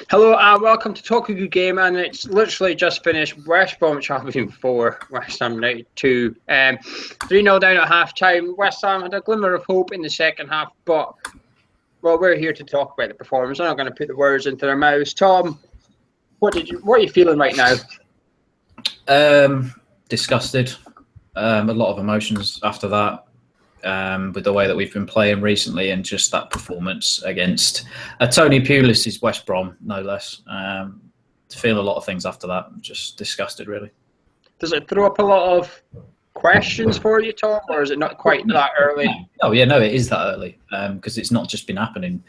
Hello and welcome to Talk a Good Game, and it's literally just finished. West Brom Champion 4, West Ham United 2. 3-0 down at half time. West Ham had a glimmer of hope in the second half, but well, we're here to talk about the performance. I'm not going to put the words into their mouths. Tom, what are you feeling right now? Disgusted. A lot of emotions after that. With the way that we've been playing recently and just that performance against Tony Pulis' West Brom, no less. Feel a lot of things after that. Just disgusted, really. Does it throw up a lot of questions for you, Tom, or is it not quite that early? Oh, yeah, no, it is that early because it's not just been happening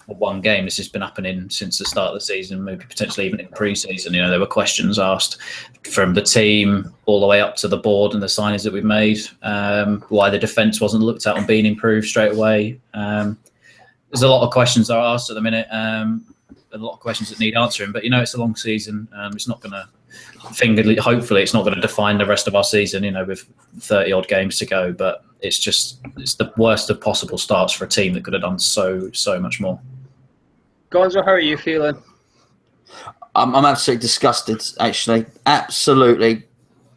for one game. This has been happening since the start of the season, maybe potentially even in pre-season. You know, there were questions asked from the team all the way up to the board and the signings that we've made, why the defence wasn't looked at on being improved straight away. There's a lot of questions that are asked at the minute, a lot of questions that need answering, but, you know, it's a long season. It's not going to... hopefully it's not going to define the rest of our season, you know, with 30 odd games to go, but it's the worst of possible starts for a team that could have done so much more. Gonzo, how are you feeling? I'm absolutely disgusted, actually. Absolutely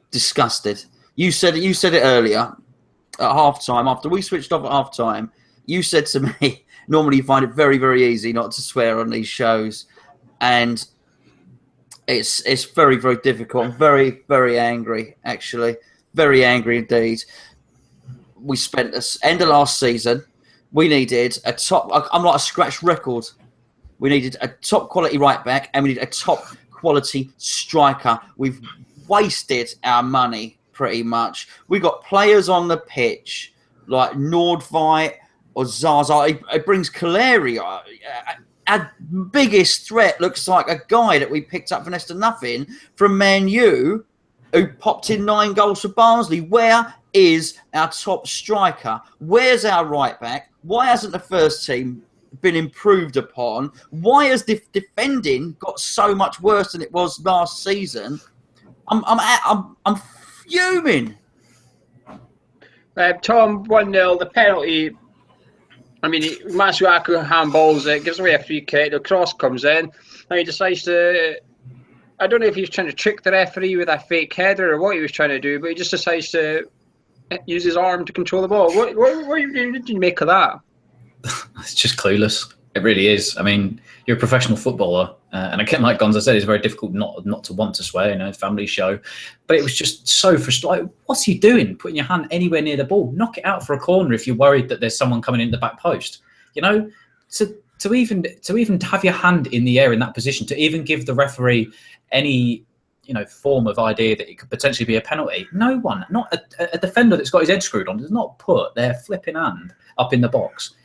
disgusted. You said it earlier at half time, after we switched off at half time. You said to me, normally you find it very, very easy not to swear on these shows, and it's very, very difficult. I'm very, very angry, actually. Very angry indeed. We spent the end of last season. We needed a top... I'm like a scratch record. We needed a top quality right back and we needed a top quality striker. We've wasted our money pretty much. We got players on the pitch like Nordveit or Zaza. It brings Caleri. Our biggest threat looks like a guy that we picked up for next to nothing from Man U, who popped in 9 goals for Barnsley. Where is our top striker? Where's our right back? Why hasn't the first team been improved upon? Why has defending got so much worse than it was last season? I'm fuming. Tom, 1-0, the penalty. I mean, Masuaku handballs it, gives away a free kick, the cross comes in, and he decides to... I don't know if he was trying to trick the referee with a fake header or what he was trying to do, but he just decides to use his arm to control the ball. What did you make of that? It's just clueless. It really is. I mean, you're a professional footballer, and again, like Gonza said, it's very difficult not to want to swear, you know, family show. But it was just so frustrating. What's he doing? Putting your hand anywhere near the ball? Knock it out for a corner if you're worried that there's someone coming in the back post. You know, to even have your hand in the air in that position, to even give the referee any, you know, form of idea that it could potentially be a penalty. No one, not a defender that's got his head screwed on, does not put their flipping hand up in the box.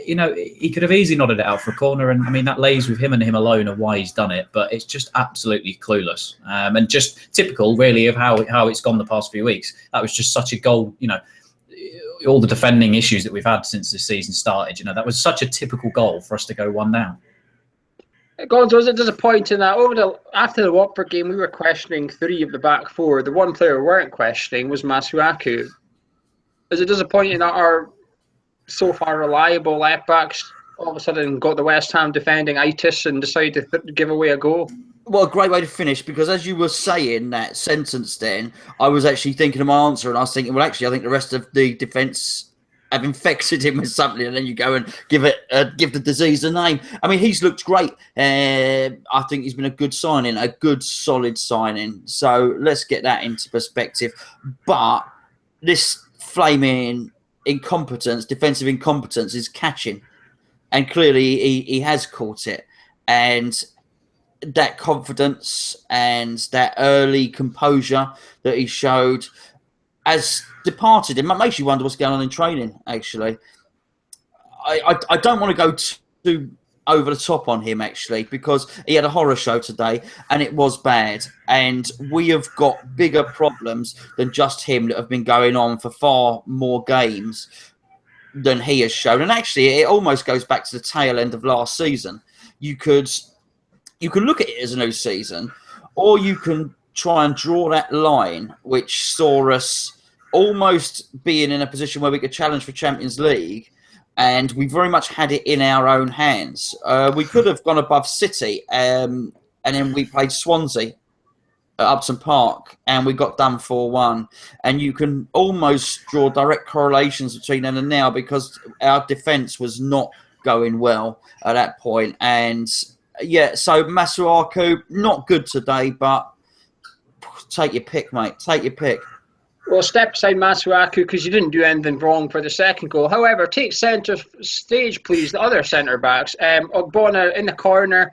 You know, he could have easily nodded it out for a corner, and I mean that lays with him and him alone of why he's done it. But it's just absolutely clueless, and just typical, really, of how it's gone the past few weeks. That was just such a goal. You know, all the defending issues that we've had since the season started. You know, that was such a typical goal for us to go 1-down. Gonzo, was it disappointing that after the Watford game we were questioning 3 of the back 4? The one player we weren't questioning was Masuaku. Is it disappointing that our so far reliable left backs all of a sudden got the West Ham defending itis and decided to give away a goal? Well, a great way to finish, because as you were saying that sentence then, I was actually thinking of my answer, and I was thinking, well, actually, I think the rest of the defence have infected him with something, and then you go and give the disease a name. I mean, he's looked great. I think he's been a good signing, a good, solid signing. So let's get that into perspective. But this flaming incompetence, defensive incompetence, is catching, and clearly he has caught it, and that confidence and that early composure that he showed has departed. It makes you wonder what's going on in training, actually. I don't want to go too over the top on him, actually, because he had a horror show today and it was bad. And we have got bigger problems than just him that have been going on for far more games than he has shown. And actually, it almost goes back to the tail end of last season. You can look at it as a new season, or you can try and draw that line, which saw us almost being in a position where we could challenge for Champions League and we very much had it in our own hands. We could have gone above City, and then we played Swansea at Upton Park, and we got done 4-1. And you can almost draw direct correlations between then and now, because our defence was not going well at that point. And yeah, so Masuaku, not good today, but take your pick, mate. Take your pick. Well, step aside Masuaku because you didn't do anything wrong for the second goal. However, take centre stage, please, the other centre-backs. Ogbonna in the corner.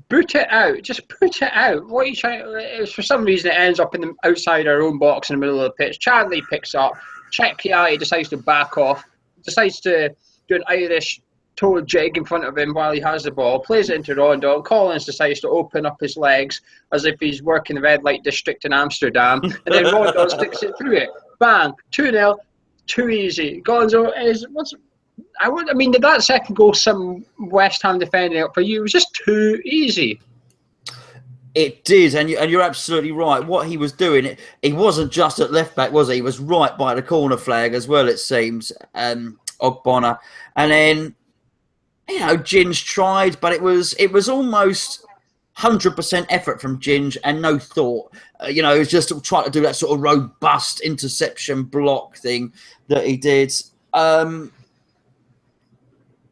Boot it out. Just boot it out. What are you trying? For some reason, it ends up in the outside our own box in the middle of the pitch. Chadley picks up. Chekiai decides to back off. Decides to do an Irish toe jig in front of him while he has the ball. Plays it into Rondo. Collins decides to open up his legs as if he's working the red light district in Amsterdam. And then Rondo sticks it through it. Bang. 2-0. Too easy. Gonzo is... did that second goal some West Ham defending up for you? It was just too easy. It did, and you're absolutely right. What he was doing, he wasn't just at left back, was he? He was right by the corner flag as well, it seems, Ogbonna. And then, Ginge tried, but it was almost 100% effort from Ginge and no thought. It was just trying to do that sort of robust interception block thing that he did.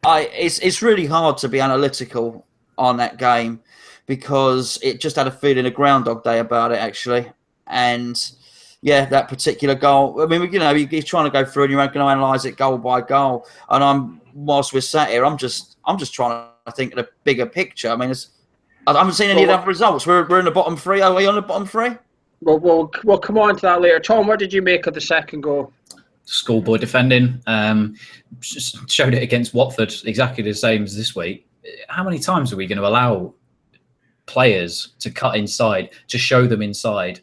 It's really hard to be analytical on that game because it just had a feeling of Groundhog Day about it, actually. And yeah, that particular goal. I mean, you're trying to go through and you're going to analyse it goal by goal. And whilst we're sat here, I'm just trying to think of the bigger picture. I mean, I haven't seen any of the other results. We're in the bottom three. Are we on the bottom three? We'll come on to that later. Tom, what did you make of the second goal? Schoolboy defending. Just showed it against Watford, exactly the same as this week. How many times are we going to allow players to cut inside, to show them inside,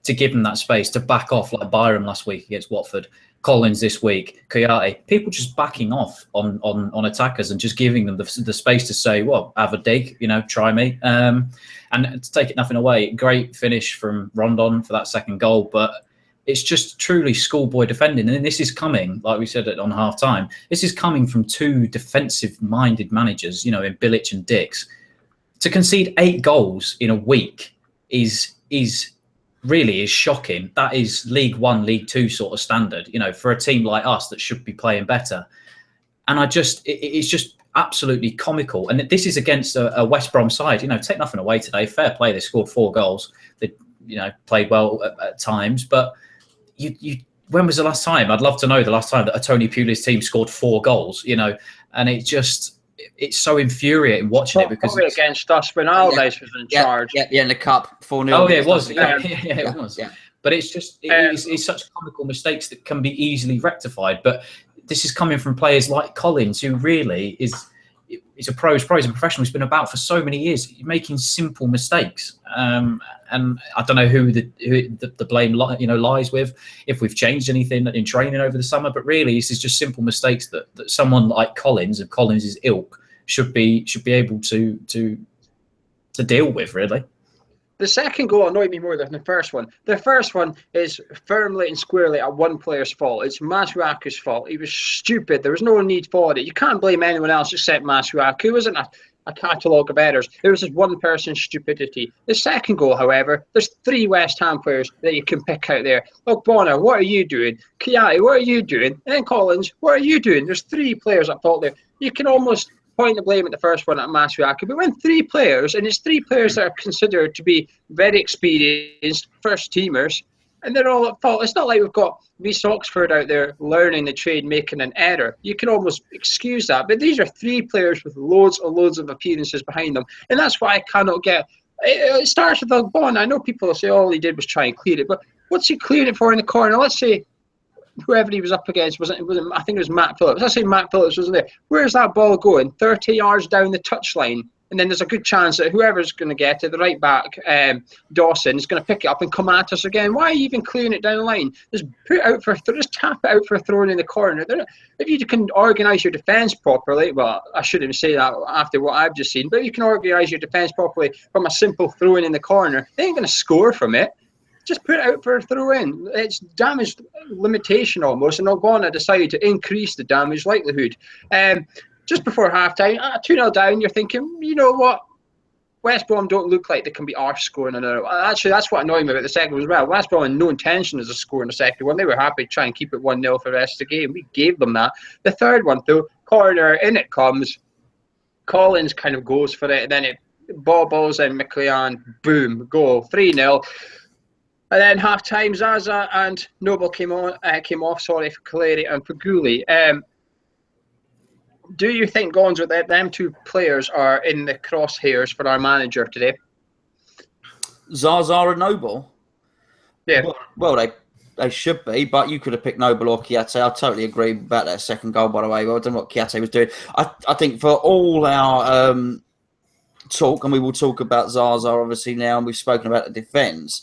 to give them that space, to back off like Byram last week against Watford, Collins this week, Kouyaté, people just backing off on attackers and just giving them the space to say, well, have a dig, try me. And to take it nothing away, great finish from Rondon for that second goal, but it's just truly schoolboy defending. And this is coming, like we said on half-time, this is coming from two defensive-minded managers, in Bilic and Dix. To concede 8 goals in a week is really shocking. That is League One, League Two sort of standard, for a team like us that should be playing better. And it's just absolutely comical. And this is against a West Brom side. Take nothing away today. Fair play. They scored 4 goals. They, played well at times. But when was the last time? I'd love to know the last time that a Tony Pulis team scored 4 goals, and it's so infuriating watching it because it's against us when Alves was in charge. Yeah, in the cup, 4-0. Oh yeah, it was. It was. Yeah. But it's just it's such comical mistakes that can be easily rectified. But this is coming from players like Collins, who really is a pros and professional. He's been about for so many years, making simple mistakes. And I don't know who the blame lies with, if we've changed anything in training over the summer. But really, this is just simple mistakes that someone like Collins of Collins' ilk should be able to deal with. Really. The second goal annoyed me more than the first one. The first one is firmly and squarely at one player's fault. It's Masuaku's fault. He was stupid. There was no need for it. You can't blame anyone else except Masuaku. It wasn't a catalogue of errors. There was just one person's stupidity. The second goal, however, there's 3 West Ham players that you can pick out there. Ogbonna, what are you doing? Kouyaté, what are you doing? And Collins, what are you doing? There's 3 players at fault there. You can almost point the blame at the first one at Masuaku, but when 3 players, and it's 3 players that are considered to be very experienced first teamers, and they're all at fault. It's not like we've got Reece Oxford out there learning the trade, making an error. You can almost excuse that, but these are 3 players with loads of appearances behind them, and that's why I cannot get. It starts with Ogbonna. I know people will say all he did was try and clear it, but what's he clearing it for in the corner? Let's say whoever he was up against wasn't. I think it was Matt Phillips. Let's say Matt Phillips wasn't there. Where's that ball going? 30 yards down the touchline. And then there's a good chance that whoever's going to get it, the right back, Dawson, is going to pick it up and come at us again. Why are you even clearing it down the line? Just tap it out for a throw in the corner. If you can organise your defence properly, well, I shouldn't say that after what I've just seen, but if you can organise your defence properly from a simple throw in the corner, they ain't going to score from it. just put it out for a throw in. It's damage limitation almost, and Ogona decided to increase the damage likelihood. Just before half-time, 2-0 down, you're thinking, you know what? West Brom don't look like they can be arse scoring another. Actually, that's what annoyed me about the second one as well. West Brom had no intention of scoring the second one. They were happy to try and keep it 1-0 for the rest of the game. We gave them that. The third one, though, corner, in it comes. Collins kind of goes for it, and then it bobbles, and McLean, boom, goal, 3-0. And then half-time, Zaza and Noble came off, for Caleri and for Gulli. Do you think, Gonzo, that them two players are in the crosshairs for our manager today? Zaza and Noble? Yeah. Well, they should be, but you could have picked Noble or Kiate. I totally agree about that second goal, by the way. Well, I don't know what Kiate was doing. I think for all our talk, and we will talk about Zaza obviously now, and we've spoken about the defence,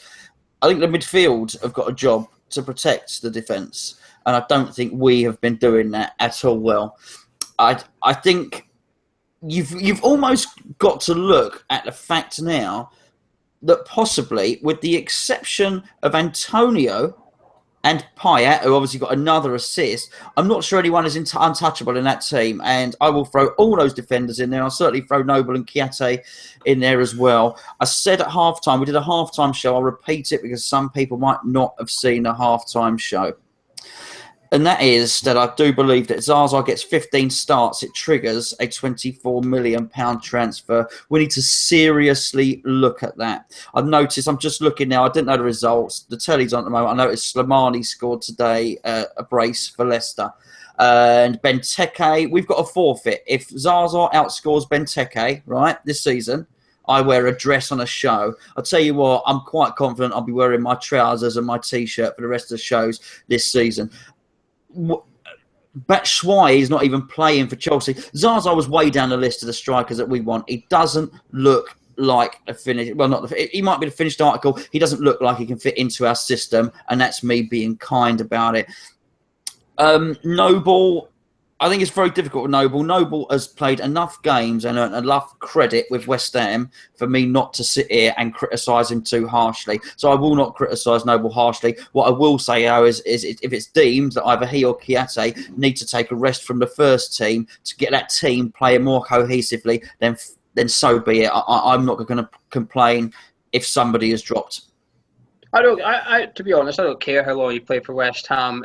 I think the midfield have got a job to protect the defence, and I don't think we have been doing that at all well. I think you've almost got to look at the fact now that possibly, with the exception of Antonio and Payet, who obviously got another assist, I'm not sure anyone is untouchable in that team. And I will throw all those defenders in there. I'll certainly throw Noble and Kiate in there as well. I said at halftime, we did a halftime show. I'll repeat it because some people might not have seen a halftime show. And that is that I do believe that Zaza gets 15 starts, it triggers a £24 million transfer. We need to seriously look at that. I've noticed, I'm just looking now, I didn't know the results. The telly's on at the moment. I noticed Slimani scored today a brace for Leicester. And Benteke, we've got a forfeit. If Zaza outscores Benteke, right, this season, I wear a dress on a show. I'll tell you what, I'm quite confident I'll be wearing my trousers and my T-shirt for the rest of the shows this season. Batshuayi is not even playing for Chelsea. Zaza was way down the list of the strikers that we want. He doesn't look like a finished. Well, not the, he might be the finished article. He doesn't look like he can fit into our system, and that's me being kind about it. Noble, I think it's very difficult with Noble. Noble has played enough games and earned enough credit with West Ham for me not to sit here and criticise him too harshly. So I will not criticise Noble harshly. What I will say, though, is if it's deemed that either he or Kiate need to take a rest from the first team to get that team playing more cohesively, then so be it. I'm not going to complain if somebody is dropped. I to be honest, I don't care how long you play for West Ham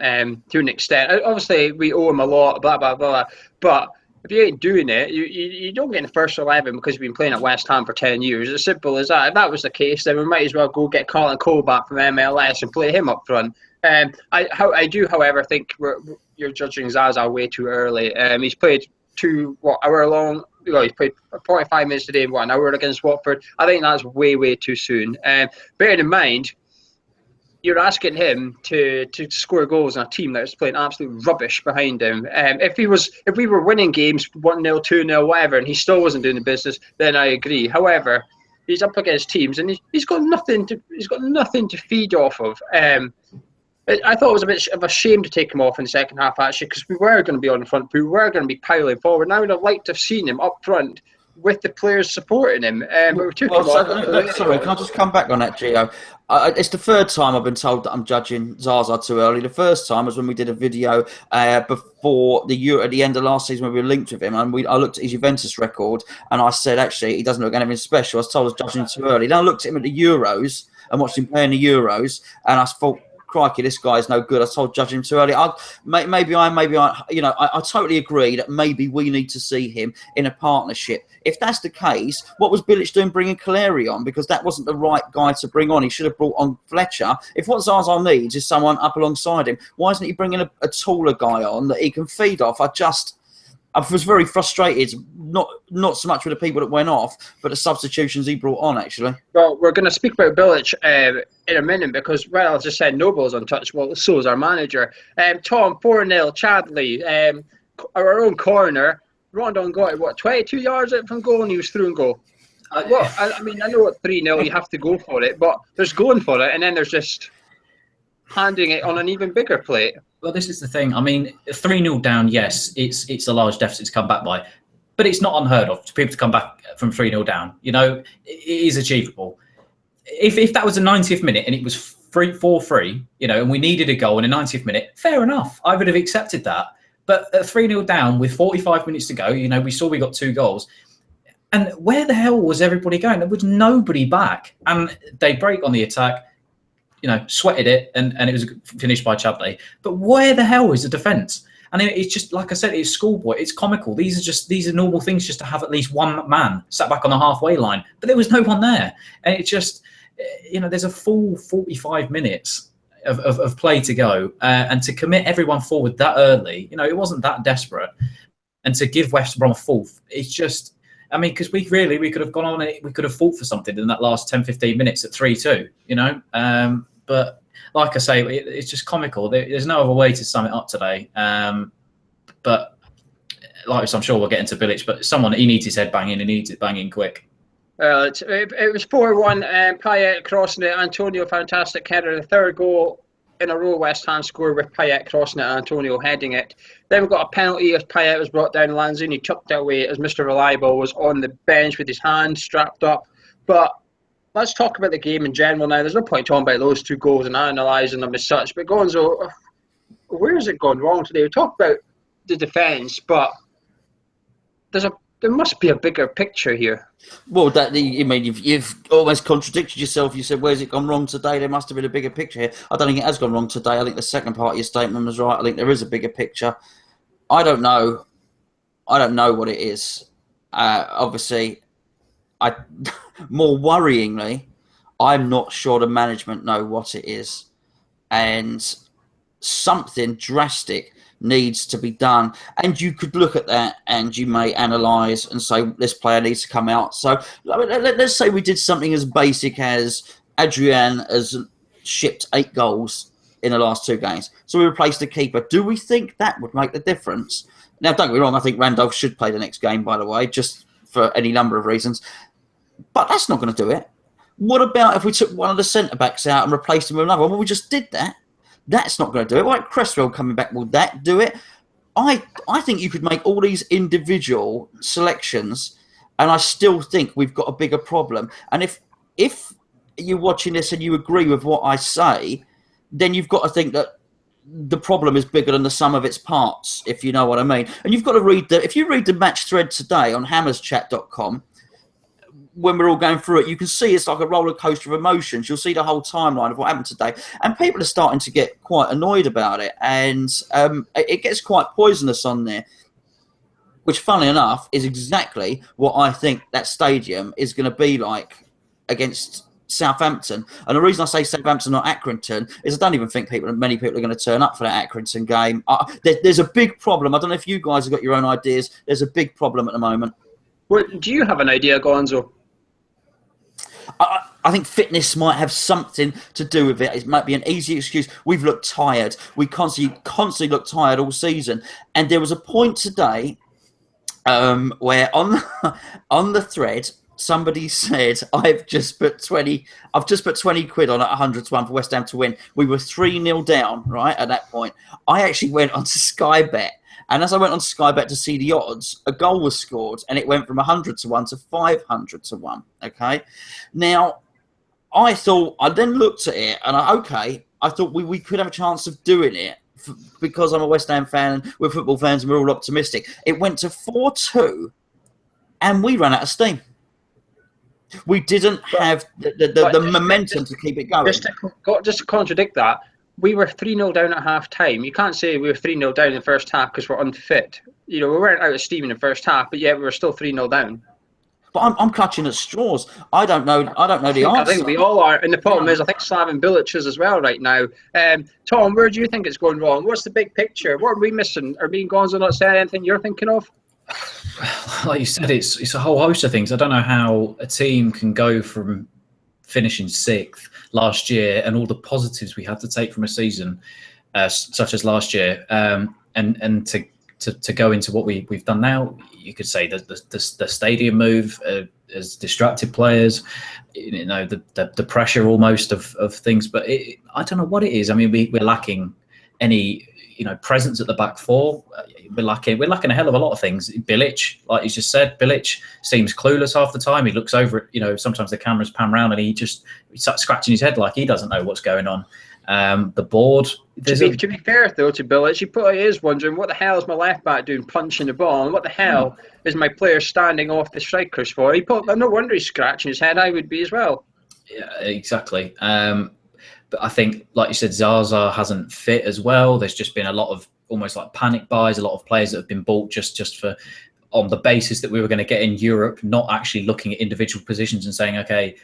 to an extent. Obviously, we owe him a lot, blah, blah, blah. But if you ain't doing it, you don't get in the first 11 because you've been playing at West Ham for 10 years. It's as simple as that. If that was the case, then we might as well go get Colin Cole back from MLS and play him up front. I do, however, think you're judging Zaza way too early. He's played hour long. He's played 45 minutes today, an hour against Watford. I think that's way, way too soon. Bearing in mind, you're asking him to score goals on a team that's playing absolute rubbish behind him. If we were winning games 1-0, 2-0, whatever, and he still wasn't doing the business, then I agree. However, he's up against teams and he's got nothing to feed off of. I thought it was a bit of a shame to take him off in the second half, actually, because we were going to be on the front, we were going to be piling forward. Now I would have liked to have seen him up front with the players supporting him. Sorry, can I just come back on that, Gio? It's the third time I've been told that I'm judging Zaza too early. The first time was when we did a video before the Euro at the end of last season when we were linked with him, and I looked at his Juventus record, and I said, actually, he doesn't look anything special. I was told I was judging him too early. Then I looked at him at the Euros and watched him play in the Euros, and I thought, crikey, this guy's no good. I told judging him too early. I totally agree that maybe we need to see him in a partnership. If that's the case, what was Bilic doing bringing Caleri on? Because that wasn't the right guy to bring on. He should have brought on Fletcher. If what Zaza needs is someone up alongside him, why isn't he bringing a taller guy on that he can feed off? I was very frustrated, not so much with the people that went off, but the substitutions he brought on, actually. Well, we're going to speak about Bilic in a minute because, well, as I said, Noble's untouchable, so is our manager. Tom, 4-0, Chadley, our own corner. Rondon got it, 22 yards out from goal, and he was through and goal. I know at 3-0 you have to go for it, but there's going for it, and then there's just handing it on an even bigger plate. Well, this is the thing. 3-0 down, yes, it's a large deficit to come back by, but it's not unheard of for people to come back from 3-0 down. It is achievable. If that was the 90th minute and it was 4-3, and we needed a goal in the 90th minute, fair enough. I would have accepted that. But at 3-0 down with 45 minutes to go, we saw we got 2 goals. And where the hell was everybody going? There was nobody back. And they break on the attack, sweated it, and it was finished by Chadley. But where the hell is the defence? And it's just, like I said, it's schoolboy. It's comical. These are normal things just to have at least one man sat back on the halfway line. But there was no one there. And it just, there's a full 45 minutes of play to go. And to commit everyone forward that early, it wasn't that desperate. And to give West Brom a fourth, it's just, because we could have gone on and we could have fought for something in that last 10, 15 minutes at 3-2, But like I say, it's just comical. There's no other way to sum it up today. But like I'm sure we'll get into Bilic, but he needs his head banging. He needs it banging quick. It was 4-1. Payet crossing it. Antonio, fantastic header. The 3rd goal in a row West Ham scored with Payet crossing it and Antonio heading it. Then we got a penalty as Payet was brought down. Lanzini chucked it away as Mr. Reliable was on the bench with his hand strapped up. But let's talk about the game in general now. There's no point talking about those 2 goals and analysing them as such. But Gonzo, where has it gone wrong today? We talked about the defence, but there must be a bigger picture here. Well, you've almost contradicted yourself. You said, where's it gone wrong today? There must have been a bigger picture here. I don't think it has gone wrong today. I think the second part of your statement was right. I think there is a bigger picture. I don't know what it is. Obviously, more worryingly, I'm not sure the management know what it is. And something drastic needs to be done. And you could look at that and you may analyse and say, this player needs to come out. So let's say we did something as basic as Adrian has shipped 8 goals in the last 2 games. So we replaced the keeper. Do we think that would make the difference? Now, don't get me wrong, I think Randolph should play the next game, by the way, just for any number of reasons. But that's not going to do it. What about if we took one of the centre-backs out and replaced him with another? Well, we just did that. That's not going to do it. Like Cresswell coming back, will that do it? I think you could make all these individual selections, and I still think we've got a bigger problem. And if you're watching this and you agree with what I say, then you've got to think that the problem is bigger than the sum of its parts, if you know what I mean. And you've got to if you read the match thread today on hammerschat.com, when we're all going through it, you can see it's like a roller coaster of emotions. You'll see the whole timeline of what happened today. And people are starting to get quite annoyed about it. And it gets quite poisonous on there, which, funnily enough, is exactly what I think that stadium is going to be like against Southampton. And the reason I say Southampton, not Accrington, is I don't even think many people are going to turn up for that Accrington game. There's a big problem. I don't know if you guys have got your own ideas. There's a big problem at the moment. Well, do you have an idea, Gonzo? I think fitness might have something to do with it. It might be an easy excuse. We've looked tired. We constantly look tired all season. And there was a point today where on the thread, somebody said, I've just put 20 quid on at 100 to 1 for West Ham to win. We were 3-0 down, right, at that point. I actually went onto Sky Bet. And as I went on Sky Bet to see the odds, a goal was scored and it went from 100 to 1 to 500 to 1. Okay. Now, I then looked at it and I thought we could have a chance of doing it because I'm a West Ham fan and we're football fans and we're all optimistic. It went to 4-2 and we ran out of steam. We didn't have the momentum to keep it going. Just to contradict that, we were 3-0 down at half time. You can't say we were 3-0 down in the first half because we're unfit. We weren't out of steam in the first half, but we were still 3-0 down. But I'm clutching at straws. I don't know the answer. I think we all are. And the problem is, I think Slaven Bilic is as well right now. Tom, where do you think it's going wrong? What's the big picture? What are we missing? Are me and Gonzo not saying anything you're thinking of? Like you said, it's a whole host of things. I don't know how a team can go from finishing 6th last year and all the positives we had to take from a season such as last year and to go into what we've done now. You could say that the stadium move has distracted players, the pressure almost of things, but I don't know what it is. I mean, we're lacking any presence at the back four. We're lacking a hell of a lot of things. Bilic, like you just said, Bilic seems clueless half the time. He looks over at, sometimes the cameras pan round and he starts scratching his head like he doesn't know what's going on. The board. To be fair though to Bilic, he probably is wondering what the hell is my left back doing punching the ball, and what the hell is my player standing off the strikers for? No wonder he's scratching his head. I would be as well. Yeah, exactly. But I think, like you said, Zaza hasn't fit as well. There's just been a lot of almost like panic buys, a lot of players that have been bought just for on the basis that we were going to get in Europe, not actually looking at individual positions and saying, okay,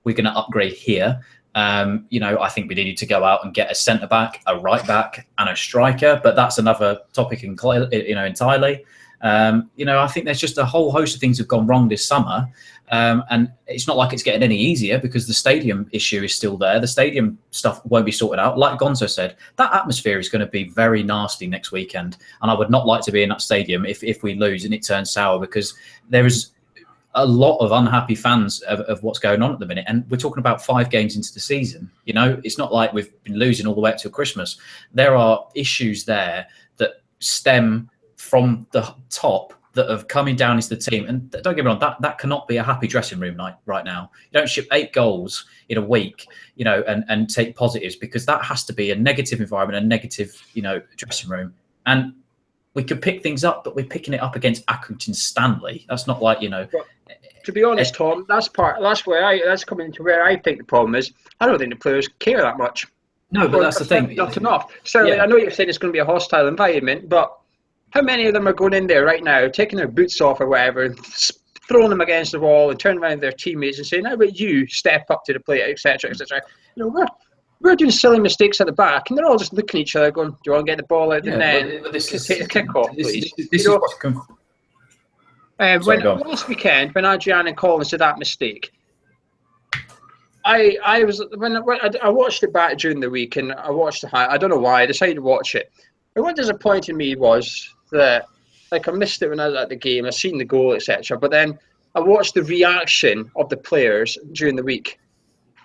we're going to upgrade here. I think we needed to go out and get a centre back, a right back, and a striker. But that's another topic entirely. I think there's just a whole host of things have gone wrong this summer. And it's not like it's getting any easier because the stadium issue is still there. The stadium stuff won't be sorted out. Like Gonzo said, that atmosphere is going to be very nasty next weekend. And I would not like to be in that stadium if we lose and it turns sour, because there is a lot of unhappy fans of what's going on at the minute. And we're talking about 5 games into the season. It's not like we've been losing all the way up to Christmas. There are issues there that stem from the top that are coming down into the team. And don't get me wrong, that cannot be a happy dressing room night right now. You don't ship 8 goals in a week, and take positives, because that has to be a negative environment, a negative, dressing room. And we could pick things up, but we're picking it up against Accrington Stanley. That's not like, To be honest, Tom, that's coming into where I think the problem is. I don't think the players care that much. No, but that's the thing. Not enough. Certainly, I know you're saying it's going to be a hostile environment, but how many of them are going in there right now, taking their boots off or whatever, and throwing them against the wall and turning around to their teammates and saying, how about you step up to the plate, etc., etc. We're doing silly mistakes at the back, and they're all just looking at each other going, do you want to get the ball out the net? Take the kick off, please. Last weekend, when Adrian and Collins did that mistake, I watched it back during the week, and I watched the highlight. I don't know why, I decided to watch it. And what disappointed me was that, I missed it when I was at the game. I seen the goal, etc. But then I watched the reaction of the players during the week.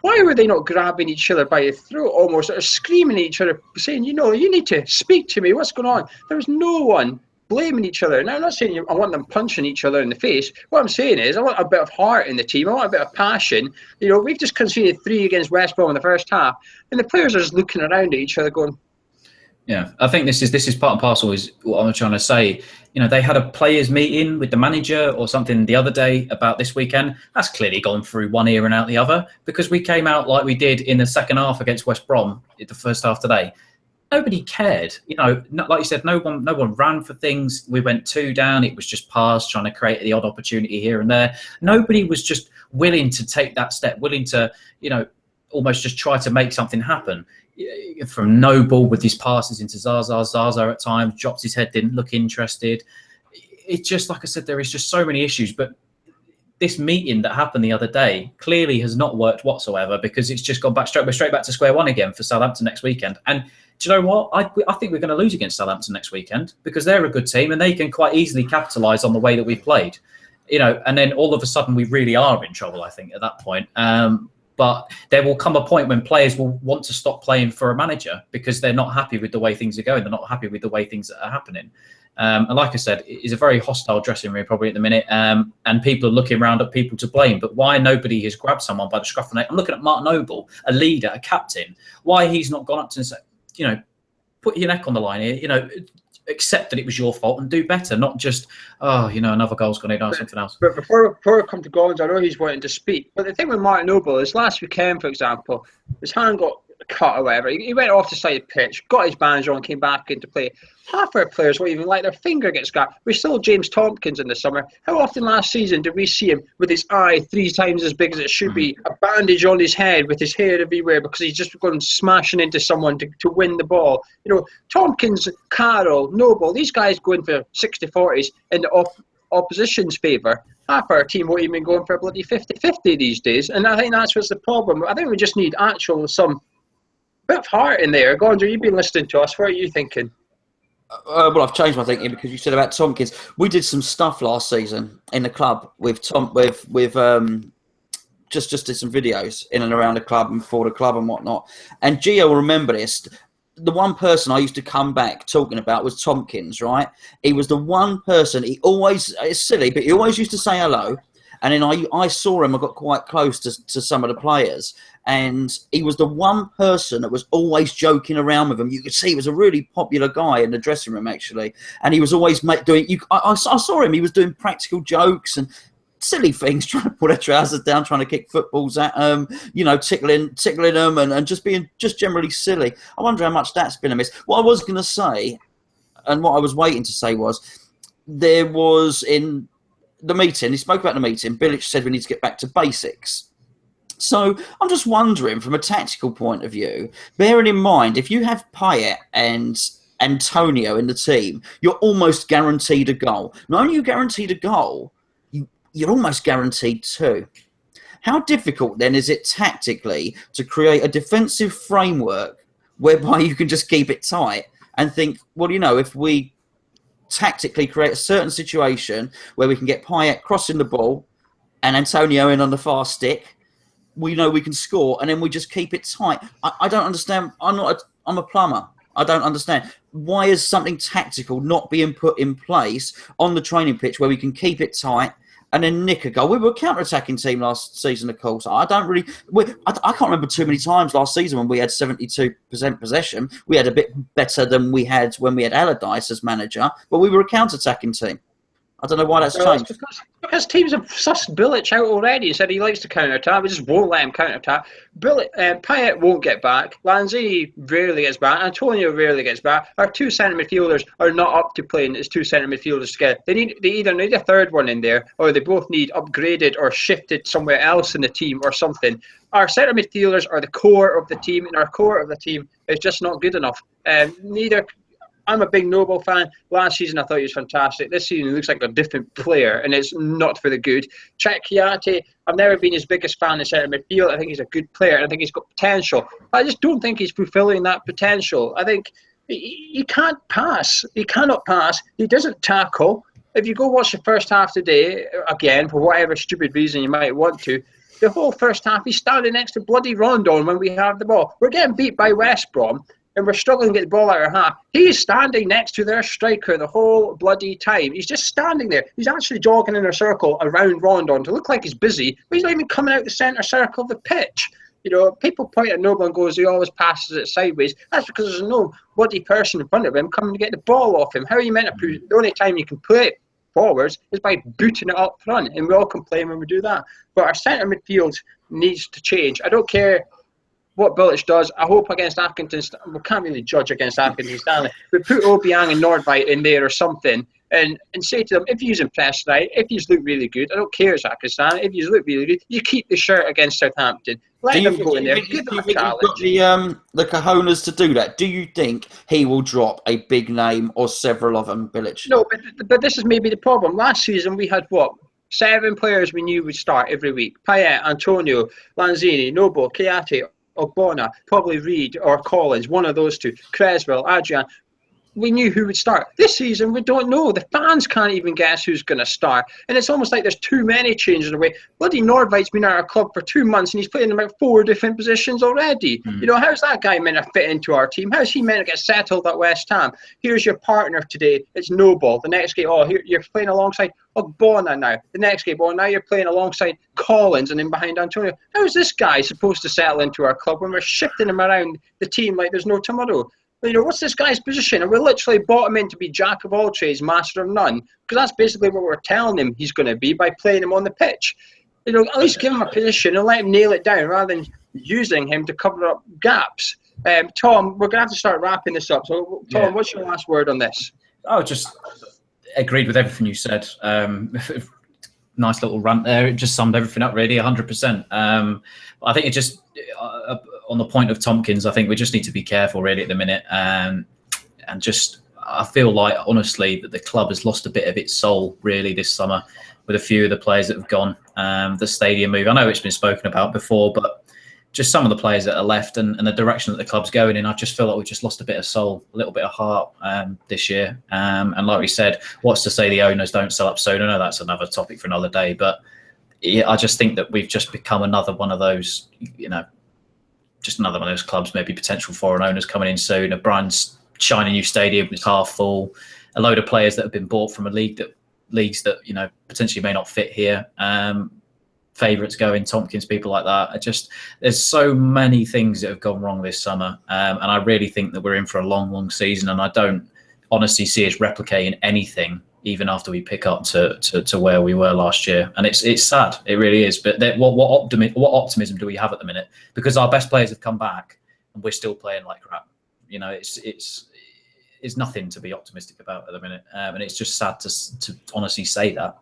Why were they not grabbing each other by the throat, almost, or screaming at each other, saying, you need to speak to me. What's going on? There was no one blaming each other. Now, I'm not saying I want them punching each other in the face. What I'm saying is I want a bit of heart in the team. I want a bit of passion. We've just conceded 3 against West Brom in the first half, and the players are just looking around at each other going, yeah, I think this is part and parcel is what I'm trying to say. They had a players meeting with the manager or something the other day about this weekend. That's clearly gone through one ear and out the other, because we came out like we did in the second half against West Brom in the first half today. Nobody cared. Like you said, no one ran for things. We went 2 down. It was just pass, trying to create the odd opportunity here and there. Nobody was just willing to take that step, willing to, almost just try to make something happen. From Noble with his passes into Zaza. Zaza at times drops his head, didn't look interested. It's just, like I said, there is just so many issues. But this meeting that happened the other day clearly has not worked whatsoever, because it's just gone back straight back to square one again for Southampton next weekend. And do you know what? I think we're going to lose against Southampton next weekend, because they're a good team and they can quite easily capitalise on the way that we've played. And then all of a sudden we really are in trouble, I think, at that point. But there will come a point when players will want to stop playing for a manager because they're not happy with the way things are going. They're not happy with the way things are happening. And like I said, it's a very hostile dressing room probably at the minute. And people are looking around at people to blame. But why nobody has grabbed someone by the scruff of the neck? I'm looking at Mark Noble, a leader, a captain. Why he's not gone up to him and said, put your neck on the line here, accept that it was your fault and do better, not just, another goal's gone in or something else. But before I come to Collins, I know he's wanting to speak. But the thing with Martin Noble is last weekend, for example, his hand got cut or whatever. He went off the side of the pitch, got his bands on, came back into play. Half our players won't even let their finger get scratched. We saw James Tompkins in the summer. How often last season did we see him with his eye 3 times as big as it should be, a bandage on his head with his hair everywhere because he's just gone smashing into someone to win the ball? Tompkins, Carroll, Noble, these guys going for 60-40s in the opposition's favour. Half our team won't even go in for a bloody 50-50 these days. And I think that's what's the problem. I think we just need some bit of heart in there. Gondor, you've been listening to us. What are you thinking? Well, I've changed my thinking because you said about Tompkins. We did some stuff last season in the club with just did some videos in and around the club and for the club and whatnot. And Gio will remember this. the one person I used to come back talking about was Tompkins, right? He was the one person, it's silly, but he always used to say hello. And then I saw him, I got quite close to some of the players. And he was the one person that was always joking around with them. You could see he was a really popular guy in the dressing room, actually. And he was always I saw him, he was doing practical jokes and silly things, trying to pull their trousers down, trying to kick footballs at them, tickling them and just being generally silly. I wonder how much that's been a miss. What I was going to say, and what I was waiting to say was, there was in the meeting, he spoke about the meeting, Bilic said we need to get back to basics. So I'm just wondering, from a tactical point of view, bearing in mind, if you have Payet and Antonio in the team, you're almost guaranteed a goal. Not only are you guaranteed a goal, you're almost guaranteed two. How difficult then is it tactically to create a defensive framework whereby you can just keep it tight and think, well, if we tactically create a certain situation where we can get Payet crossing the ball and Antonio in on the far stick, we know we can score, and then we just keep it tight. I don't understand. I'm a plumber. I don't understand. Why is something tactical not being put in place on the training pitch where we can keep it tight and then nick a goal? We were a counter-attacking team last season, of course. I can't remember too many times last season when we had 72% possession. We had a bit better than we had when we had Allardyce as manager, but we were a counter-attacking team. I don't know why that's changed. Because teams have sussed Bilic out already and said he likes to counter-attack. We just won't let him counter-attack. Payet won't get back. Lanzini rarely gets back. Antonio rarely gets back. Our two centre midfielders are not up to playing as two centre midfielders together. They either need a third one in there, or they both need upgraded or shifted somewhere else in the team or something. Our centre midfielders are the core of the team, and our core of the team is just not good enough. I'm a big Noble fan. Last season, I thought he was fantastic. This season, he looks like a different player, and it's not for the good. Chiaki, I've never been his biggest fan in centre midfield. I think he's a good player, and I think he's got potential. I just don't think he's fulfilling that potential. I think he can't pass. He cannot pass. He doesn't tackle. If you go watch the first half today, again, for whatever stupid reason you might want to, the whole first half, he's standing next to bloody Rondon when we have the ball. We're getting beat by West Brom, and we're struggling to get the ball out of our half. He's standing next to their striker the whole bloody time. He's just standing there. He's actually jogging in a circle around Rondon to look like he's busy, but he's not even coming out the centre circle of the pitch. People point at Noble and goes, he always passes it sideways. That's because there's no bloody person in front of him coming to get the ball off him. How are you meant to prove? The only time you can play it forwards is by booting it up front, and we all complain when we do that. But our centre midfield needs to change. I don't care what Bilic does. I hope against Accrington, we can't really judge against Accrington Stanley, but put Obiang and Nordveit in there or something and say to them, if you impress right, if you look really good, I don't care it's Accrington, if you look really good, you keep the shirt against Southampton. Let them go in there. Give them a challenge. He's got the cojones to do that. Do you think he will drop a big name or several of them, Bilic? No, but this is maybe the problem. Last season we had 7 players we knew would start every week. Payet, Antonio, Lanzini, Noble, Chiati, Ogbonna, probably Reed or Collins, one of those two, Creswell, Adrian. We knew who would start. This season, we don't know. The fans can't even guess who's going to start. And it's almost like there's too many changes away. Bloody Nordveit's been at our club for 2 months and he's playing in about 4 different positions already. How's that guy meant to fit into our team? How's he meant to get settled at West Ham? Here's your partner today. It's Noble. The next game, you're playing alongside Ogbonna now. The next game, now you're playing alongside Collins and then behind Antonio. How is this guy supposed to settle into our club when we're shifting him around the team like there's no tomorrow? What's this guy's position? And we literally bought him in to be jack of all trades, master of none. Because that's basically what we're telling him he's going to be by playing him on the pitch. At least give him a position and let him nail it down rather than using him to cover up gaps. Tom, we're going to have to start wrapping this up. So, Tom, what's your last word on this? I just agreed with everything you said. Nice little rant there. It just summed everything up, really, 100%. I think it just... on the point of Tompkins, I think we just need to be careful really at the minute. And just, I feel like, honestly, that the club has lost a bit of its soul really this summer with a few of the players that have gone. The stadium move, I know it's been spoken about before, but just some of the players that are left and the direction that the club's going in, I just feel like we've just lost a bit of soul, a little bit of heart this year. And like we said, what's to say the owners don't sell up soon? I know that's another topic for another day, but yeah, I just think that we've just become another one of those, just another one of those clubs, maybe potential foreign owners coming in soon, a brand shiny new stadium is half full, a load of players that have been bought from leagues that potentially may not fit here. Favourites going, Tompkins, people like that. There's so many things that have gone wrong this summer, and I really think that we're in for a long, long season. And I don't honestly see us replicating anything even after we pick up to where we were last year. And it's sad, it really is. But what optimism do we have at the minute? Because our best players have come back, and we're still playing like crap. It's nothing to be optimistic about at the minute, and it's just sad to honestly say that.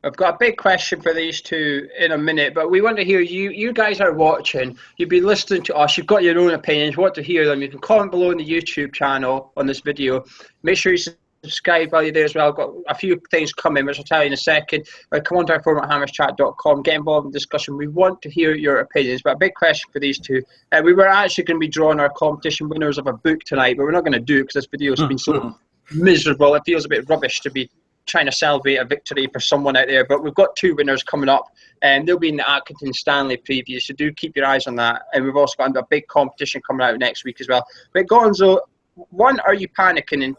I've got a big question for these two in a minute, but we want to hear you. You guys are watching. You've been listening to us. You've got your own opinions. Want to hear them? You can comment below in the YouTube channel on this video. Make sure you subscribe while you're there as well. I've got a few things coming, which I'll tell you in a second. Come on to our forum at hammerschat.com. Get involved in the discussion. We want to hear your opinions. But a big question for these two. We were actually going to be drawing our competition winners of a book tonight, but we're not going to do it because this video has been so miserable. It feels a bit rubbish to be trying to celebrate a victory for someone out there. But we've got two winners coming up, and they'll be in the Atkinson Stanley preview, so do keep your eyes on that. And we've also got a big competition coming out next week as well. But Gonzo, one, are you panicking? And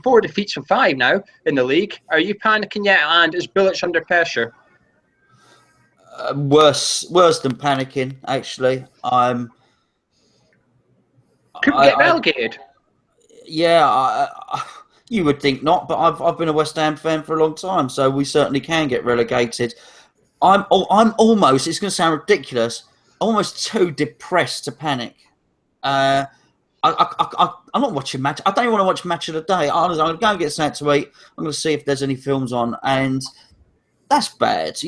4 defeats from 5 now in the league. Are you panicking yet? And is Bilic under pressure? Worse than panicking, actually. Could we get relegated? You would think not, but I've been a West Ham fan for a long time, so we certainly can get relegated. I'm almost, it's going to sound ridiculous, almost too depressed to panic. I'm not watching match. I don't even want to watch Match of the Day. I'm going to go and get something to eat. I'm going to see if there's any films on, and that's bad.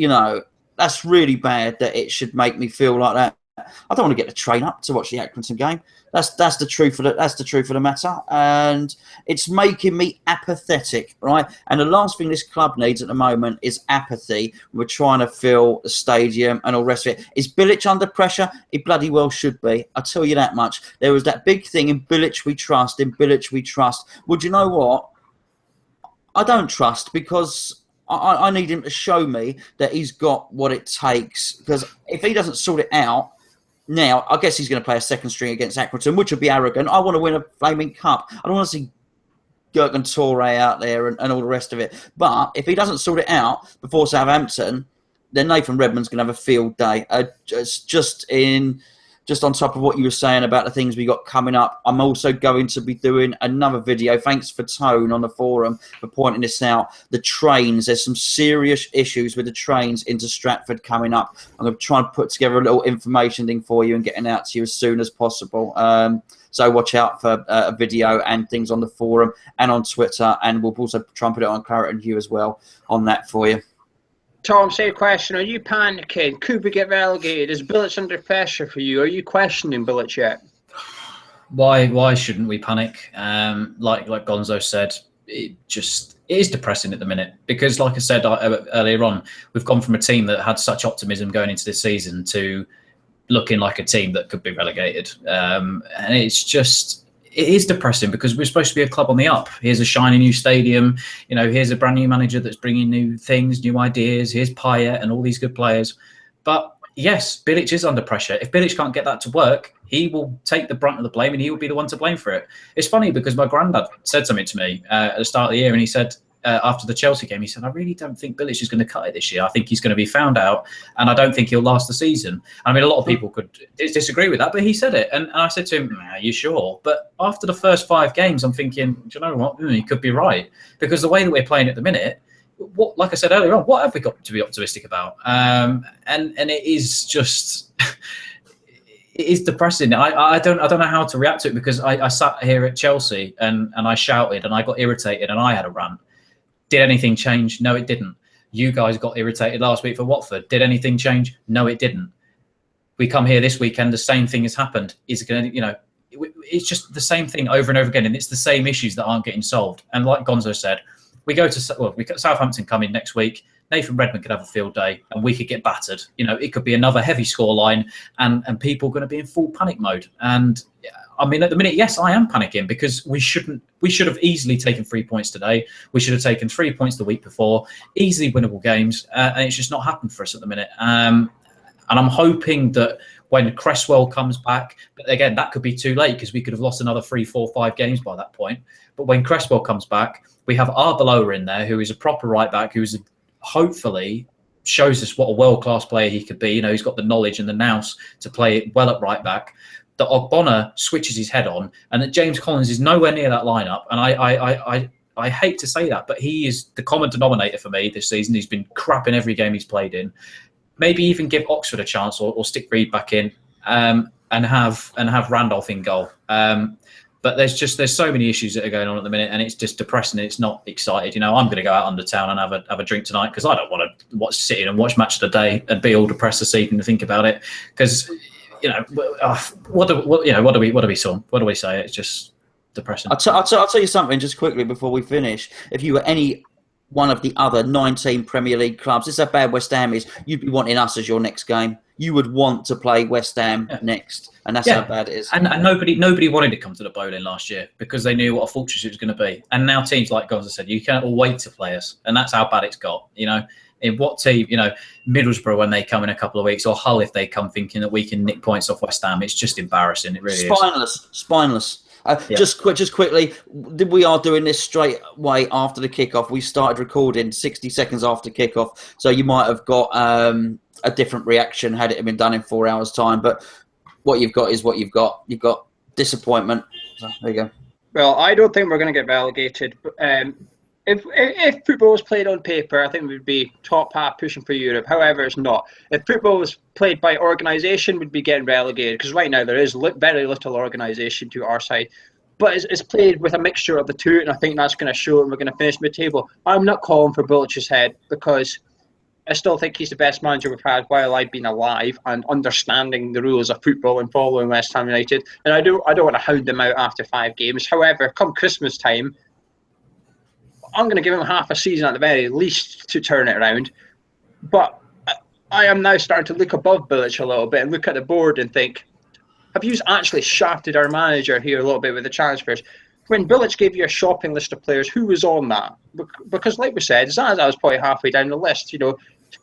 That's really bad that it should make me feel like that. I don't want to get the train up to watch the Accrington game. That's the truth of the matter, and it's making me apathetic, right? And the last thing this club needs at the moment is apathy. We're trying to fill the stadium and all the rest of it. Is Bilic under pressure? He bloody well should be. I tell you that much. There was that big thing in Bilic we trust. In Bilic we trust. Well, do you know what? I don't trust because I need him to show me that he's got what it takes. Because if he doesn't sort it out. Now, I guess he's going to play a second string against Accrington, which would be arrogant. I want to win a flaming cup. I don't want to see Gurk and Toure out there and all the rest of it. But if he doesn't sort it out before Southampton, then Nathan Redmond's going to have a field day. Just on top of what you were saying about the things we got coming up, I'm also going to be doing another video. Thanks for Tone on the forum for pointing this out. The trains, there's some serious issues with the trains into Stratford coming up. I'm going to try and put together a little information thing for you and getting out to you as soon as possible. So watch out for a video and things on the forum and on Twitter. And we'll also try and put it on Claret and Hugh as well on that for you. Tom, same question. Are you panicking? Could we get relegated? Is Bilic under pressure for you? Are you questioning Bilic yet? Why shouldn't we panic? Like Gonzo said, it is depressing at the minute because, like I said earlier on, we've gone from a team that had such optimism going into this season to looking like a team that could be relegated. And it is depressing because we're supposed to be a club on the up. Here's a shiny new stadium. Here's a brand new manager that's bringing new things, new ideas. Here's Payet and all these good players. But yes, Bilic is under pressure. If Bilic can't get that to work, he will take the brunt of the blame and he will be the one to blame for it. It's funny because my granddad said something to me at the start of the year, and he said, after the Chelsea game, he said, I really don't think Bilic is going to cut it this year. I think he's going to be found out, and I don't think he'll last the season. I mean, a lot of people could disagree with that, but he said it. And I said to him, are you sure? But after the first 5 games, I'm thinking, do you know what? He could be right. Because the way that we're playing at the minute, like I said earlier on, what have we got to be optimistic about? And it is just... It is depressing. I don't know how to react to it because I sat here at Chelsea and I shouted and I got irritated and I had a rant. Did anything change? No, it didn't. You guys got irritated last week for Watford. Did anything change? No, it didn't. We come here this weekend, the same thing has happened. Is it going to, it's just the same thing over and over again, and it's the same issues that aren't getting solved. And like Gonzo said, we got Southampton coming next week. Nathan Redmond could have a field day and we could get battered. It could be another heavy scoreline and people are going to be in full panic mode. And I mean, at the minute, yes, I am panicking because we should have easily taken 3 points today. We should have taken 3 points the week before, easily winnable games. And it's just not happened for us at the minute. And I'm hoping that when Cresswell comes back. But again, that could be too late because we could have lost another 3, 4, 5 games by that point. But when Cresswell comes back, we have Arbeloa in there, who is a proper right back, who's hopefully shows us what a world-class player he could be. You know, he's got the knowledge and the nous to play it well at right back. That Ogbonna switches his head on, and that James Collins is nowhere near that lineup. And I hate to say that, but he is the common denominator for me this season. He's been crap in every game he's played in. Maybe even give Oxford a chance, or stick Reed back in, and have Randolph in goal. But there's so many issues that are going on at the minute, and it's just depressing. It's not excited. You know, I'm going to go out under town and have a drink tonight because I don't want to sit in and watch Match of the Day and be all depressed this evening to think about it. Because what do we say? It's just depressing. I'll tell you something just quickly before we finish. If you were any one of the other 19 Premier League clubs, this is how bad West Ham is. You'd be wanting us as your next game. You would want to play West Ham next, and that's how bad it is. And nobody wanted to come to the Bowling last year because they knew what a fortress it was going to be. And now teams like Gonza said, you can't all wait to play us, and that's how bad it's got. You know, in what team? You know, Middlesbrough when they come in a couple of weeks, or Hull if they come thinking that we can nick points off West Ham. It's just embarrassing. It really is. Spineless. Just quickly, we are doing this straight away after the kickoff. We started recording 60 seconds after kickoff, so you might have got a different reaction had it been done in 4 hours' time. But what you've got is what you've got. You've got disappointment. So there you go. Well, I don't think we're going to get relegated. If football was played on paper, I think we'd be top half pushing for Europe. However, it's not. If football was played by organisation, we'd be getting relegated because right now there is very little organisation to our side. But it's played with a mixture of the two, and I think that's going to show, and we're going to finish mid-table. I'm not calling for Bilic's head because I still think he's the best manager we've had while I've been alive and understanding the rules of football and following West Ham United. And I don't want to hound them out after 5 games. However, come Christmas time, I'm going to give him half a season at the very least to turn it around. But I am now starting to look above Bilic a little bit and look at the board and think, have you actually shafted our manager here a little bit with the transfers? When Bilic gave you a shopping list of players, who was on that? Because like we said, Zaza was probably halfway down the list. You know,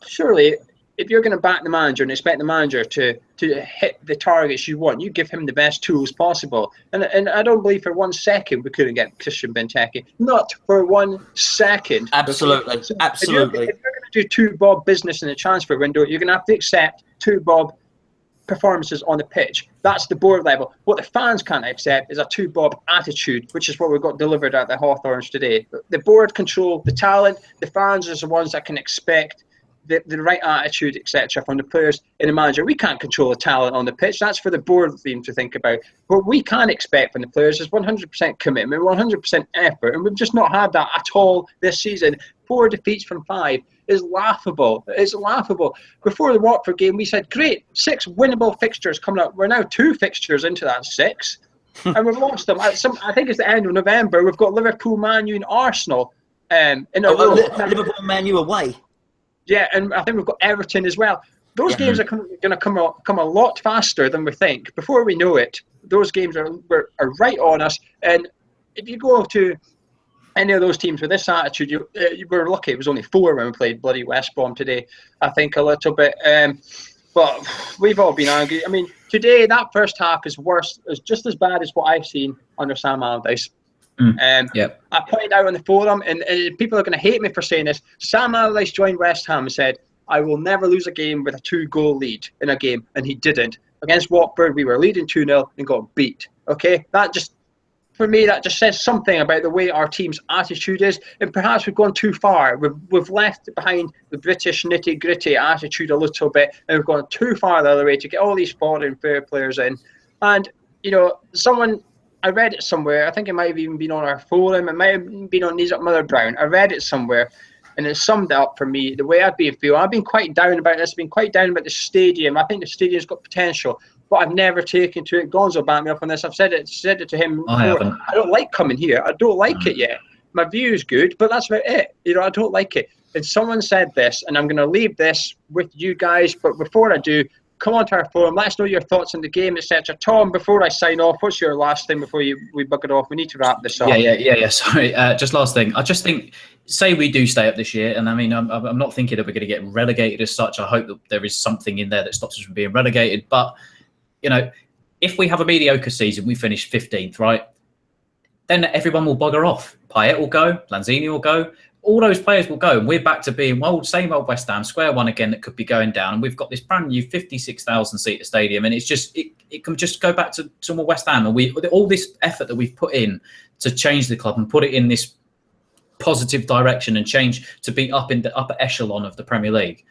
surely if you're going to back the manager and expect the manager to hit the targets you want, you give him the best tools possible. And I don't believe for 1 second we couldn't get Christian Benteke. Not for 1 second. Absolutely. So Absolutely. If you're going to do 2 bob business in the transfer window, you're going to have to accept 2 bob performances on the pitch. That's the board level. What the fans can't accept is a 2 bob attitude, which is what we got delivered at the Hawthorns today. The board control the talent. The fans are the ones that can expect the right attitude, etc., from the players and the manager. We can't control the talent on the pitch. That's for the board team to think about. What we can expect from the players is 100% commitment, 100% effort, and we've just not had that at all this season. 4 defeats from 5 is laughable. It's laughable. Before the Watford game, we said, great, 6 winnable fixtures coming up. We're now 2 fixtures into that 6, and we've lost them. I think it's the end of November. We've got Liverpool, Man U, and Arsenal Liverpool, Man U away. Yeah, and I think we've got Everton as well. Those games are going to come a lot faster than we think. Before we know it, those games are right on us. And if you go to any of those teams with this attitude, you were lucky. It was only 4 when we played bloody West Brom today. I think a little bit. But we've all been angry. I mean, today, that first half is just as bad as what I've seen under Sam Allardyce. I pointed out on the forum, and people are going to hate me for saying this, Sam Allardyce joined West Ham and said, I will never lose a game with a 2-goal lead in a game, and he didn't. Against Watford, we were leading 2-0 and got beat. Okay? For me, that just says something about the way our team's attitude is, and perhaps we've gone too far. We've left behind the British nitty-gritty attitude a little bit, and we've gone too far the other way to get all these foreign fair players in. And, you know, I read it somewhere, I think it might have even been on our forum, it might have been on Knees Up Mother Brown. I read it somewhere, and it summed it up for me, the way I've been feeling. I've been quite down about this, I've been quite down about the stadium. I think the stadium's got potential, but I've never taken to it. Gonzo backed me up on this. I've said it to him before. I don't like coming here. I don't like it yet. My view is good, but that's about it. You know, I don't like it. And someone said this, and I'm going to leave this with you guys, but before I do, come onto our forum, let us know your thoughts on the game, etc. Tom, before I sign off, what's your last thing before we bugger off? We need to wrap this up. Yeah. Sorry, just last thing. I just think say we do stay up this year, and I mean, I'm not thinking that we're going to get relegated as such. I hope that there is something in there that stops us from being relegated. But, you know, if we have a mediocre season, we finish 15th, right? Then everyone will bugger off. Payet will go, Lanzini will go, all those players will go, and we're back to being same old West Ham, square one again, that could be going down. And we've got this brand new 56,000 seater stadium, and it's just it can just go back to more West Ham. And all this effort that we've put in to change the club and put it in this positive direction and change to be up in the upper echelon of the Premier League,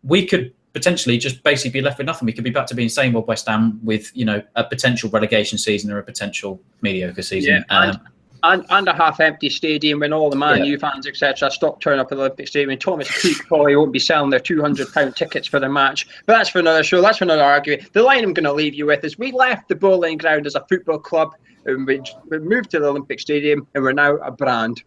we could potentially just basically be left with nothing. We could be back to being same old West Ham with, you know, a potential relegation season or a potential mediocre season. Yeah, and a half-empty stadium when all the Man U fans, etc., stop turning up at the Olympic Stadium. Thomas Cook probably won't be selling their £200 tickets for the match. But that's for another show. That's for another argument. The line I'm going to leave you with is we left the Bowling Ground as a football club, and we moved to the Olympic Stadium, and we're now a brand.